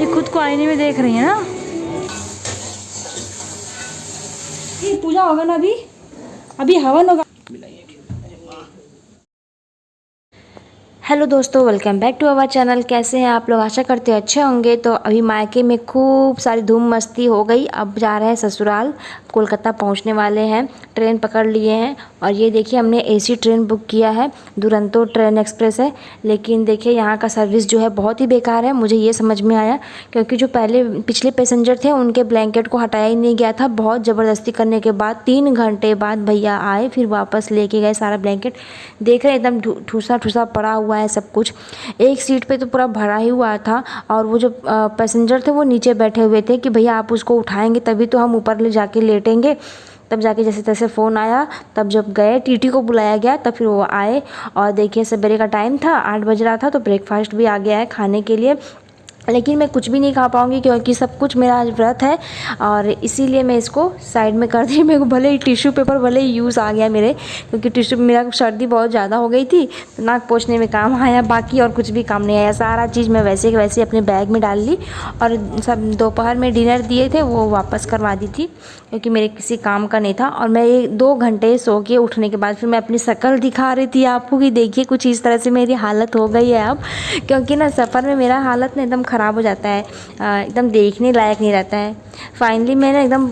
ये खुद को आईने में देख रही है ना। ये पूजा होगा ना, अभी अभी हवन होगा। हेलो दोस्तों, welcome back to our channel. कैसे हैं आप लोग? आशा करते हैं अच्छे होंगे। तो अभी मायके में खूब सारी धूम मस्ती हो गई। अब जा रहे हैं ससुराल, कोलकाता पहुंचने वाले हैं। ट्रेन पकड़ लिए हैं और ये देखिए हमने एसी ट्रेन बुक किया है, दुरंतो ट्रेन एक्सप्रेस है। लेकिन देखिए यहाँ का सर्विस जो है बहुत ही बेकार है। मुझे ये समझ में आया क्योंकि जो पिछले पैसेंजर थे उनके ब्लैंकेट को हटाया ही नहीं गया था। बहुत ज़बरदस्ती करने के बाद 3 घंटे बाद भैया आए, फिर वापस लेके गए सारा ब्लैंकेट। देख रहे हैं एकदम ठूसा ठूसा पड़ा हुआ है सब कुछ। एक सीट पे तो पूरा भरा ही हुआ था और वो जो पैसेंजर थे वो नीचे बैठे हुए थे कि भैया आप उसको उठाएंगे तभी तो हम ऊपर ले जाके लेटेंगे। तब जाके जैसे तैसे फ़ोन आया, तब जब गए टीटी को बुलाया गया तब फिर वो आए। और देखिए सवेरे का टाइम था, 8 बज रहा था, तो ब्रेकफास्ट भी आ गया है खाने के लिए। लेकिन मैं कुछ भी नहीं खा पाऊँगी क्योंकि सब कुछ मेरा आज व्रत है और इसीलिए मैं इसको साइड में कर दी। मेरे को भले ही टिश्यू पेपर भले ही यूज़ आ गया मेरे, क्योंकि टिश्यू मेरा सर्दी बहुत ज़्यादा हो गई थी तो नाक पोंछने में काम आया, बाकी और कुछ भी काम नहीं आया। सारा चीज़ मैं वैसे के वैसे अपने बैग में डाल ली और सब दोपहर में डिनर दिए थे वो वापस करवा दी थी क्योंकि मेरे किसी काम का नहीं था। और मैं 2 घंटे सो के उठने के बाद फिर मैं अपनी शक्ल दिखा रही थी आपको कि देखिए कुछ इस तरह से मेरी हालत हो गई है अब, क्योंकि ना सफ़र में मेरा हालत ना एकदम ख़राब हो जाता है, एकदम देखने लायक नहीं रहता है। फाइनली मैंने एकदम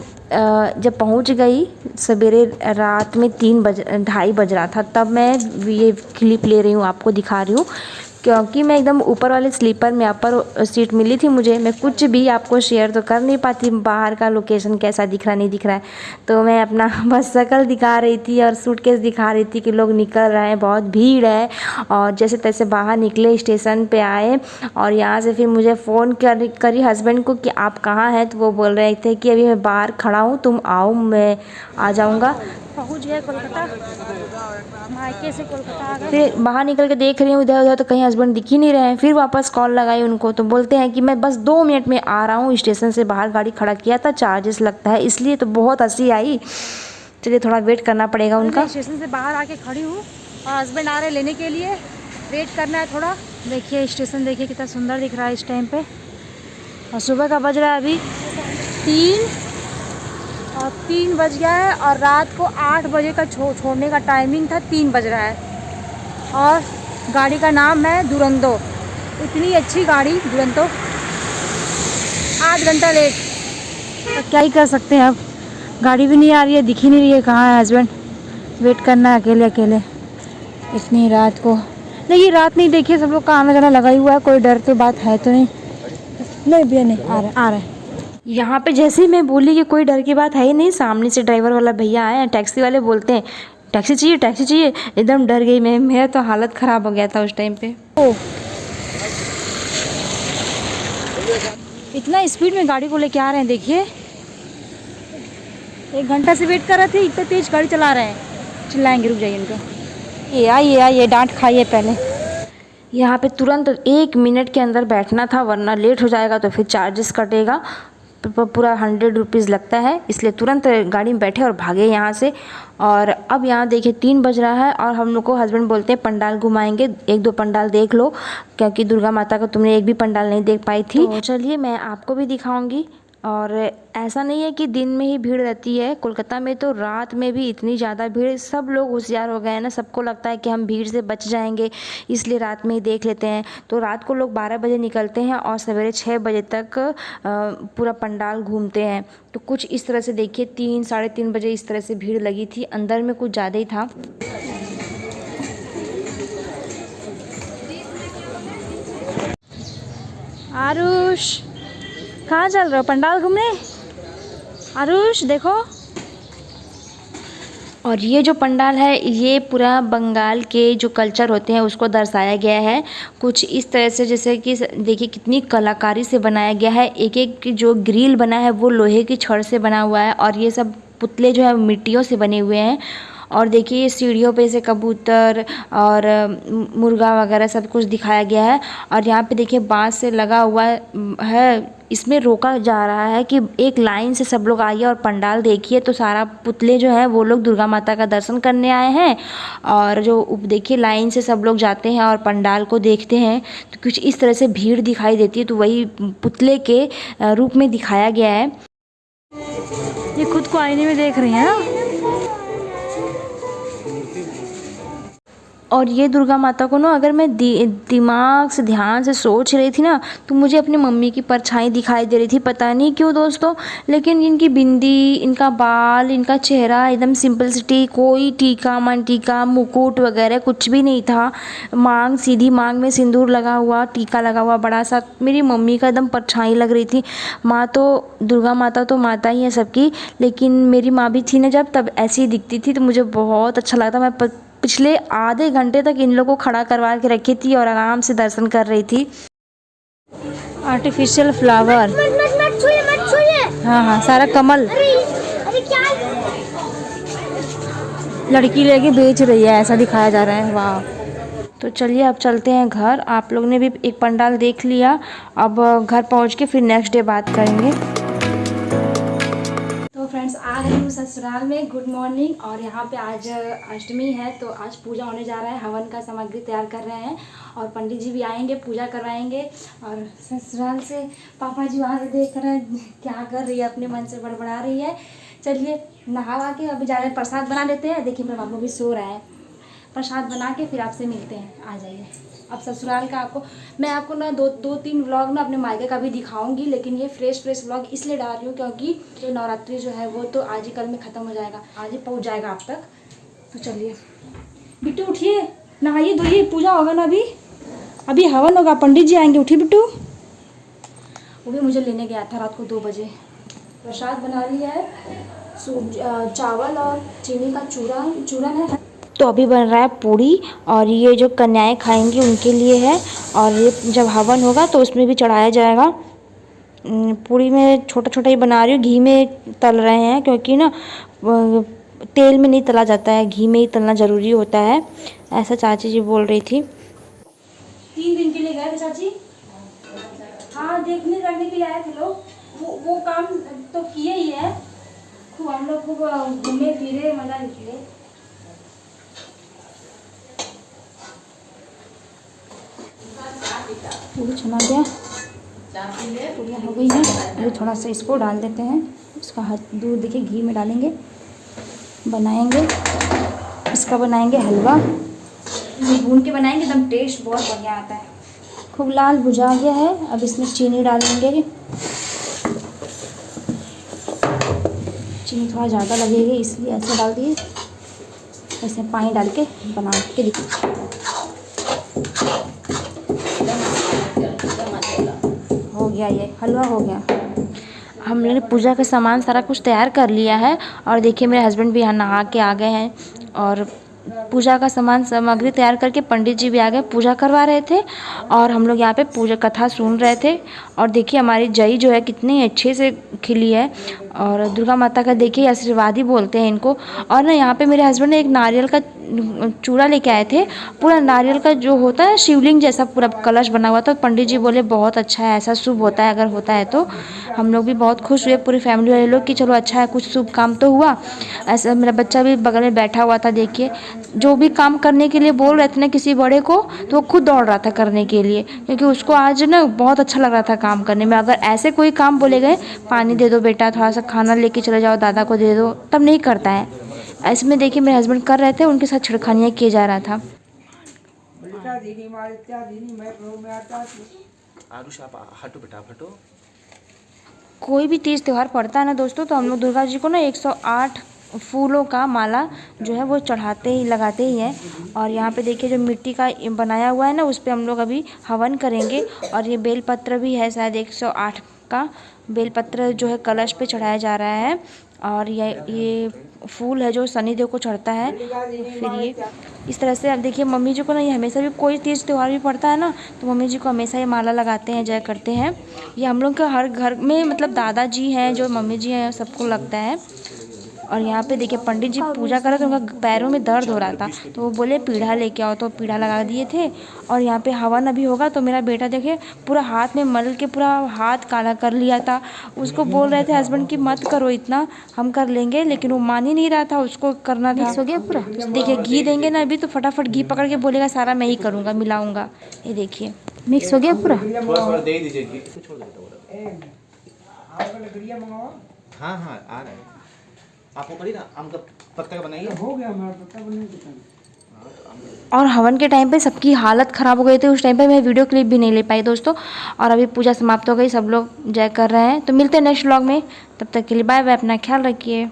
जब पहुंच गई सवेरे, रात में 2:30 बज रहा था, तब मैं ये क्लिप ले रही हूँ आपको दिखा रही हूँ क्योंकि मैं एकदम ऊपर वाले स्लीपर में अपर सीट मिली थी मुझे। मैं कुछ भी आपको शेयर तो कर नहीं पाती, बाहर का लोकेशन कैसा दिख रहा नहीं दिख रहा है, तो मैं अपना बस शक्ल दिखा रही थी और सूटकेस दिखा रही थी कि लोग निकल रहे हैं, बहुत भीड़ है। और जैसे तैसे बाहर निकले, स्टेशन पे आए और यहाँ से फिर मुझे फ़ोन करी हस्बैंड को कि आप कहाँ हैं, तो वो बोल रहे थे कि अभी मैं बाहर खड़ा हूँ, तुम आओ मैं आ जाऊँगा। पहुँच गए कोलकाता, मायके से कोलकाता आ गए। फिर बाहर निकल के देख रही हूँ इधर उधर तो कहीं हस्बैंड दिख ही नहीं रहे हैं। फिर वापस कॉल लगाई उनको तो बोलते हैं कि मैं बस 2 मिनट में आ रहा हूँ, स्टेशन से बाहर गाड़ी खड़ा किया था, चार्जेस लगता है इसलिए। तो बहुत हंसी आई। चलिए थोड़ा वेट करना पड़ेगा उनका। स्टेशन से बाहर आके खड़ी हूँ और हस्बैंड आ रहे लेने के लिए, वेट करना है थोड़ा। देखिए स्टेशन देखिए कितना सुंदर दिख रहा है इस टाइम पे। और सुबह का बज रहा है अभी 3 बज गया है और रात को 8 बजे का छोड़ने का टाइमिंग था, 3 बज रहा है। और गाड़ी का नाम है दुरंतो। इतनी अच्छी गाड़ी दुरंतो, 8 घंटा लेट। तो क्या ही कर सकते हैं अब, गाड़ी भी नहीं आ रही है, दिख ही नहीं रही है कहाँ है हस्बैंड। वेट करना है अकेले अकेले इतनी रात को। नहीं रात नहीं, देखिए सब लोग का आना जाना लगा ही हुआ है, कोई डर तो बात है तो नहीं। नहीं भैया नहीं आ रहा है। यहाँ पे जैसे ही मैं बोली कि कोई डर की बात है ही नहीं, सामने से ड्राइवर वाला भैया आए हैं, टैक्सी वाले बोलते हैं टैक्सी चाहिए टैक्सी चाहिए। एकदम डर गई मैं, मेरा तो हालत ख़राब हो गया था उस टाइम पे। ओह इतना स्पीड में गाड़ी को लेके आ रहे हैं, देखिए 1 घंटा से वेट कर रहे थे, इतना तेज़ गाड़ी चला रहे हैं। चिल्लाएंगे, रुक जाइए इनको। ये आइए डांट खाइए पहले। यहाँ पे तुरंत 1 मिनट के अंदर बैठना था वरना लेट हो जाएगा तो फिर चार्जेस कटेगा, पूरा 100 रुपीज़ लगता है। इसलिए तुरंत गाड़ी में बैठे और भागे यहाँ से। और अब यहाँ देखिए 3 बज रहा है और हम लोग को हस्बैंड बोलते हैं पंडाल घुमाएंगे, 1-2 पंडाल देख लो क्योंकि दुर्गा माता का तुमने एक भी पंडाल नहीं देख पाई थी। तो चलिए मैं आपको भी दिखाऊंगी। और ऐसा नहीं है कि दिन में ही भीड़ रहती है कोलकाता में, तो रात में भी इतनी ज़्यादा भीड़। सब लोग होशियार हो गए हैं ना, सबको लगता है कि हम भीड़ से बच जाएंगे इसलिए रात में ही देख लेते हैं। तो रात को लोग 12 बजे निकलते हैं और सवेरे 6 बजे तक पूरा पंडाल घूमते हैं। तो कुछ इस तरह से देखिए 3-3:30 बजे इस तरह से भीड़ लगी थी, अंदर में कुछ ज़्यादा ही था। आरुष कहाँ चल रहे हो? पंडाल घूमने? आरुष देखो। और ये जो पंडाल है ये पूरा बंगाल के जो कल्चर होते हैं उसको दर्शाया गया है कुछ इस तरह से, जैसे कि देखिए कितनी कलाकारी से बनाया गया है। एक एक जो ग्रिल बना है वो लोहे की छड़ से बना हुआ है और ये सब पुतले जो है मिट्टियों से बने हुए हैं। और देखिए ये सीढ़ियों पे से कबूतर और मुर्गा वगैरह सब कुछ दिखाया गया है। और यहाँ पे देखिए बांस से लगा हुआ है, इसमें रोका जा रहा है कि एक लाइन से सब लोग आइए और पंडाल देखिए। तो सारा पुतले जो हैं वो लोग दुर्गा माता का दर्शन करने आए हैं, और जो देखिए लाइन से सब लोग जाते हैं और पंडाल को देखते हैं। तो कुछ इस तरह से भीड़ दिखाई देती है, तो वही पुतले के रूप में दिखाया गया है। ये खुद को आईने में देख रही हैं ना। और ये दुर्गा माता को ना अगर मैं दिमाग से ध्यान से सोच रही थी ना, तो मुझे अपनी मम्मी की परछाई दिखाई दे रही थी, पता नहीं क्यों दोस्तों। लेकिन इनकी बिंदी, इनका बाल, इनका चेहरा एकदम सिंपलिसिटी, कोई टीका मन टीका मुकुट वगैरह कुछ भी नहीं था। मांग सीधी मांग में सिंदूर लगा हुआ, टीका लगा हुआ बड़ा सा, मेरी मम्मी का एकदम परछाई लग रही थी। माँ तो दुर्गा माता तो माता ही है सबकी, लेकिन मेरी माँ भी थी ना जब, तब ऐसी ही दिखती थी। तो मुझे बहुत अच्छा लगता। मैं पिछले आधे घंटे तक इन लोगों को खड़ा करवा के रखी थी और आराम से दर्शन कर रही थी। आर्टिफिशियल फ्लावर, मत छुइए। हाँ हाँ, सारा कमल। अरे क्या लड़की लेके बेच रही है, ऐसा दिखाया जा रहा है। वाह। तो चलिए अब चलते हैं घर। आप लोग ने भी एक पंडाल देख लिया, अब घर पहुंच के फिर नेक्स्ट डे बात करेंगे। तो फ्रेंड्स आ गई हूँ ससुराल में। Good morning. और यहाँ पे आज अष्टमी है, तो आज पूजा होने जा रहा है। हवन का सामग्री तैयार कर रहे हैं और पंडित जी भी आएंगे, पूजा करवाएंगे। और ससुराल से पापा जी वहाँ से देख रहे हैं क्या कर रही है, अपने मन से बड़बड़ा रही है। चलिए नहा के अभी जा रहे हैं, प्रसाद बना लेते हैं। देखिए मेरा बाबू भी सो रहा है। प्रसाद बना के फिर आपसे मिलते हैं, आ जाइए। अब ससुराल का मैं आपको ना दो तीन व्लॉग ना अपने मायके का भी दिखाऊंगी, लेकिन ये फ्रेश व्लॉग इसलिए डाल रही हूँ क्योंकि जो नवरात्रि जो है वो तो आज ही कल में ख़त्म हो जाएगा, आज ही पहुँच जाएगा आप तक। तो चलिए बिट्टू उठिए, नहाइए धोइए, पूजा होगा ना अभी हवन होगा, पंडित जी आएंगे। उठिए बिट्टू। वो भी मुझे लेने गया था रात को 2 बजे। प्रसाद बना लिया है, चावल और चीनी का चूरन है। तो अभी बन रहा है पूड़ी, और ये जो कन्याएं खाएंगी उनके लिए है। और ये जब हवन होगा तो उसमें भी चढ़ाया जाएगा। पूड़ी में छोटा छोटा ही बना रही हूँ, घी में तल रहे हैं क्योंकि ना तेल में नहीं तला जाता है, घी में ही तलना ज़रूरी होता है, ऐसा चाची जी बोल रही थी। 3 दिन के लिए गए थे चाची। हाँ, देखने करने के लिए आए थे लोग। वो काम तो किए ही है, खूब हम लोग खूब घूमे फिरे, मज़ा निकले। पूरी छना गया, पूरियाँ हो गई हैं। अभी थोड़ा सा इसको डाल देते हैं, इसका हाथ दूध देखिए घी में डालेंगे, बनाएंगे इसका, बनाएंगे हलवा, भून के बनाएंगे, एकदम टेस्ट बहुत बढ़िया आता है। खूब लाल भुजा गया है, अब इसमें चीनी डालेंगे। चीनी थोड़ा ज़्यादा लगेगी इसलिए ऐसे डाल दिए, ऐसे पानी डाल के बना के देखिए। हो गया, ये हलवा हो गया। हमने पूजा का सामान सारा कुछ तैयार कर लिया है। और देखिए मेरे हस्बैंड भी यहाँ नहा के आ गए हैं, और पूजा का सामग्री तैयार करके पंडित जी भी आ गए, पूजा करवा रहे थे और हम लोग यहाँ पे पूजा कथा सुन रहे थे। और देखिए हमारी जई जो है कितनी अच्छे से खिली है, और दुर्गा माता का देखिए आशीर्वाद ही बोलते हैं इनको। और ना यहाँ पे मेरे हस्बैंड ने एक नारियल का चूड़ा लेके आए थे, पूरा नारियल का जो होता है शिवलिंग जैसा पूरा कलश बना हुआ था। पंडित जी बोले बहुत अच्छा है, ऐसा शुभ होता है, अगर होता है तो। हम लोग भी बहुत खुश हुए, पूरी फैमिली वाले लोग, कि चलो अच्छा है, कुछ शुभ काम तो हुआ। ऐसा मेरा बच्चा भी बगल में बैठा हुआ था, देखिए जो भी काम करने के लिए बोल रहे थे ना किसी बड़े को, तो वो खुद दौड़ रहा था करने के लिए, क्योंकि उसको आज ना बहुत अच्छा लग रहा था काम करने में। अगर ऐसे कोई काम बोले गए, पानी दे दो बेटा, थोड़ा सा खाना लेके चले जाओ, दादा को दे दो, तब नहीं करता है। ऐसे में देखिए मेरे हस्बैंड कर रहे थे, उनके साथ छिड़खानियाँ किए जा रहा था। कोई भी तीज त्यौहार पड़ता है ना दोस्तों, तो हम लोग दुर्गा जी को ना 108 फूलों का माला जो है वो चढ़ाते ही, लगाते ही हैं। और यहाँ पे देखिए जो मिट्टी का बनाया हुआ है ना, उस पर हम लोग अभी हवन करेंगे। और ये बेलपत्र भी है, शायद 108 का बेलपत्र जो है कलश पे चढ़ाया जा रहा है। और ये फूल है जो शनिदेव को चढ़ता है। फिर ये इस तरह से अब देखिए मम्मी जी को ना, ये हमेशा भी कोई तीज त्यौहार भी पड़ता है ना, तो मम्मी जी को हमेशा ये माला लगाते हैं, जय करते हैं। ये हम लोग का हर घर में, मतलब दादाजी हैं जो मम्मी जी हैं सबको लगता है। और यहाँ पे देखिए पंडित जी पूजा कर रहे थे, उनका पैरों में दर्द हो रहा था तो वो बोले पीढ़ा लेके आओ, तो पीढ़ा लगा दिए थे। और यहाँ पे हवन अभी होगा तो मेरा बेटा देखिए पूरा हाथ में मल के पूरा हाथ काला कर लिया था। उसको बोल रहे थे हस्बैंड कि मत करो इतना, हम कर लेंगे, लेकिन वो मान ही नहीं रहा था, उसको करना था। हो गया पूरा। देखिए घी देंगे ना अभी तो फटाफट घी पकड़ के बोलेगा सारा मैं ही करूँगा, मिलाऊंगा। ये देखिए मिक्स हो गया पूरा। थोड़ा दे दीजिए घी, छोड़ देता हूँ। हाँ हाँ आ रहा है। आपको करिए ना, आम का पत्ता का बनाइए। हो गया हमारा पत्ता बनाइए। और हवन के टाइम पे सबकी हालत ख़राब हो गई थी, उस टाइम पे मैं वीडियो क्लिप भी नहीं ले पाई दोस्तों। और अभी पूजा समाप्त हो गई, सब लोग जय कर रहे हैं। तो मिलते हैं नेक्स्ट व्लॉग में, तब तक के लिए बाय बाय, अपना ख्याल रखिए।